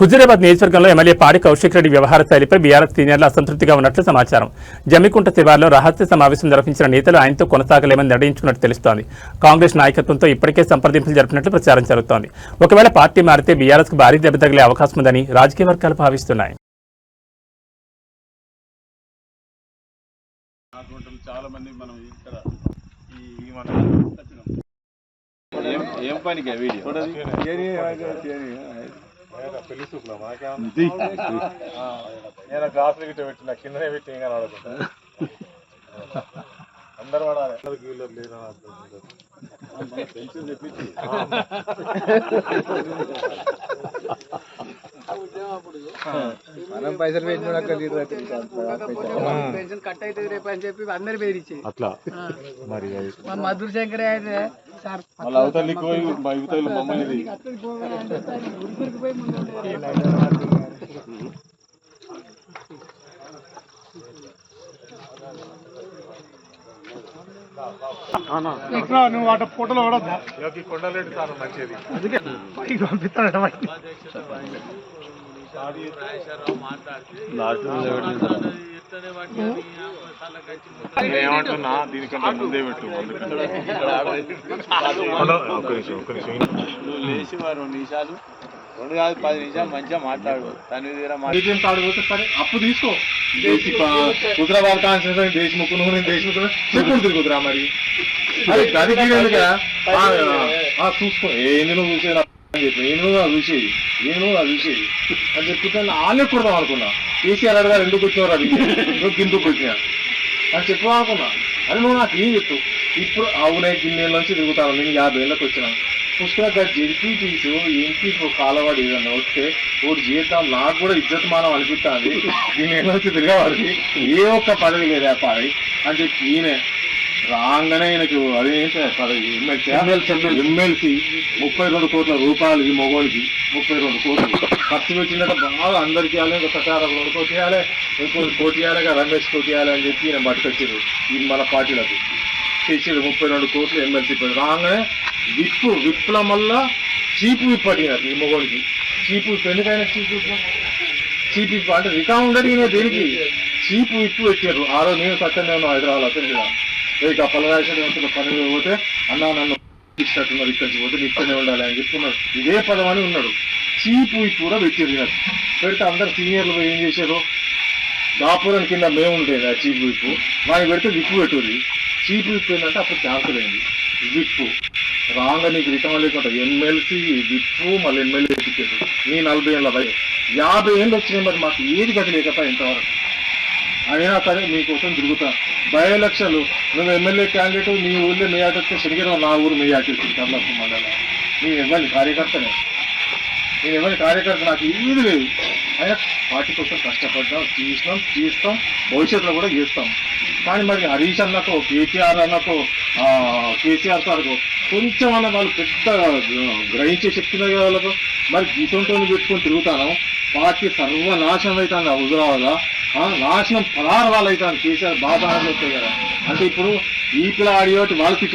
హుజూరాబాద్ నియోజకవర్గంలో ఎమ్మెల్యే పాడి కౌశిక్ రెడ్డి వ్యవహార శైలిపై బీఆర్ఎస్ సీనియర్లు అసంతృప్తిగా ఉన్నట్లు సమాచారం. జమ్మికుంట శివార్లో రహస్య సమావేశం నిర్వహించిన నేతలు ఆయనతో కొనసాగలేమని నిర్ణయించుకున్నట్టు తెలుస్తోంది. కాంగ్రెస్ నాయకత్వంతో ఇప్పటికే సంప్రదింపులు జరిపినట్లు ప్రచారం జరుగుతోంది. ఒకవేళ పార్టీ మారితే బీఆర్ఎస్ కు భారీ దెబ్బ తగిలే అవకాశం ఉందని రాజకీయ వర్గాలు భావిస్తున్నాయి. నేను గ్లాసులు గిట్ట పెట్టిన కిందనే పెట్టి ఏం కనబడుతుంటా అందరు పడాలి మనం పైసలు పెన్షన్ కట్ అవుతుంది రేపు అని చెప్పి అందరు బెదిరించేది అట్లా. మరి మధుర శంకర్ అయితే సార్ నువ్వు వాటి ఫోటోలో పడద్దా కొండలేడు సార్ మంచిది అందుకే పైకి పంపిస్తాడు ఏమంటున్నా దీనికంటే ముందే పెట్టు లేచి 2 నిమిషాలు 2 కాదు 10 నిమిషాలు మంచిగా మాట్లాడు దాని తాడిపోతే సరే అప్పు తీసుకో హుజూరాబాద్ కాన్స్టిట్యూన్సీ దేశముఖ్ చెప్పుడు తిరుగుతురా మరి అది దానికి చూసుకో ఏంది నువ్వు చూసేది నేను చూసేది అని చెప్తే వాళ్ళే కొడదాం అనుకున్నా. కేసీఆర్ అడగారు ఎందుకు వచ్చినారు అది నువ్వు కిందకు వచ్చినా అని చెప్పు అనుకున్నా. అది నువ్వు నాకు ఏం చెప్పు ఇప్పుడు అవునే గిన్నెల నుంచి తిరుగుతాను. నేను 50 ఏళ్ళకి వచ్చినా పుష్కరంగా జడ్పీ తీసు ఎంపీ కాలవాడు ఏదన్నా వస్తే ఒకటి చేద్దాం నాకు కూడా ఇజ్జత్ మానం అనిపిస్తుంది. దీని నుంచి తిరగవాడికి ఏ ఒక్క పదవి లేదా పదవి అని చెప్పి ఈయనే రాగానే ఈయనకు అదేంటే పదవి ఎమ్మెల్సీ 32 కోట్ల రూపాయలు ఈ మొగోడికి 32 కోట్లు ఖర్చు పెట్టినట్టు బాగా అందరికి ఇవ్వాలి. ఇంకా ప్రచారం 2 కోట్లు ఇవ్వాలి, 2 కోట్లు ఇవ్వాలి, రమేష్ కోటి ఇవ్వాలి అని చెప్పి ఈయన పట్టుకొచ్చారు. ఇది మన పార్టీలకు చేసాడు 32 కోట్లు ఎమ్మెల్సీ రాగానే విప్పుల వల్ల చీపు విప్పు అడిగినారు ఈ మొగోడికి. చీపు విప్పు ఎందుకైనా చీపు విప్పు అంటే రికామ్ ఉండదు ఈయన దేనికి చీపు విప్పు పెట్టారు. ఆ రోజు నేను సత్యంగా ఉన్నాను హైదరాబాద్ అసలు ఇక పలరాశ పని పోతే అన్నా నన్ను ఇస్తున్నారు ఇక్కడికి పోతే ఇక్కడనే ఉండాలి అని చెప్తున్నారు. ఇదే పదం అని ఉన్నాడు. చీపు విప్పు కూడా పెట్టారు. పెడితే అందరు సీనియర్లు ఏం చేశారు, దాపురం కింద మేము ఉండేది ఆ చీపు విప్పు వాడిని పెడితే విప్పు పెట్టుది. చీపు విప్పు ఏంటంటే అప్పుడు క్యాన్సల్ అయింది. విప్పు రాగా నీకు రికమెండ్ లేకుండా ఎమ్మెల్సీ విప్పు మళ్ళీ ఎమ్మెల్యే ఎత్తిచ్చారు. నీ 40 ఏళ్ళ 50 ఏళ్ళు వచ్చినాయి. మరి మాకు ఏది గది లేకపోతే ఇంతవరకు అయినా సరే మీకోసం తిరుగుతా. 10 లక్షలు నువ్వు ఎమ్మెల్యే క్యాండిడేట్ నీ ఊళ్ళో మేయాటి వస్తే శనిగిరం నా ఊరు మేయాటి వచ్చింది కమలాపూర్ మండలం. నేను ఎవరిని కార్యకర్తనే, నాకు ఏది లేదు. అయినా పార్టీ కోసం కష్టపడ్డాం, చేస్తాం భవిష్యత్తులో కూడా చేస్తాం. కానీ మరి హరీష్ అన్నకో కేటీఆర్ అన్నకో కేసీఆర్ సార్కో కొంచెం అన్న వాళ్ళు పెద్ద గ్రహించే శక్తి వాళ్ళకు మరి గీసంతో పెట్టుకొని తిరుగుతాను. పార్టీ సర్వనాశనం అవుతుంది. హుజూరాబాద్ నాశనం 16 వాళ్ళు అవుతాను. కేసీఆర్ బాగా వస్తాయి కదా అంటే ఇప్పుడు ఈ పిల్ల ఆడియోటి వాళ్ళకి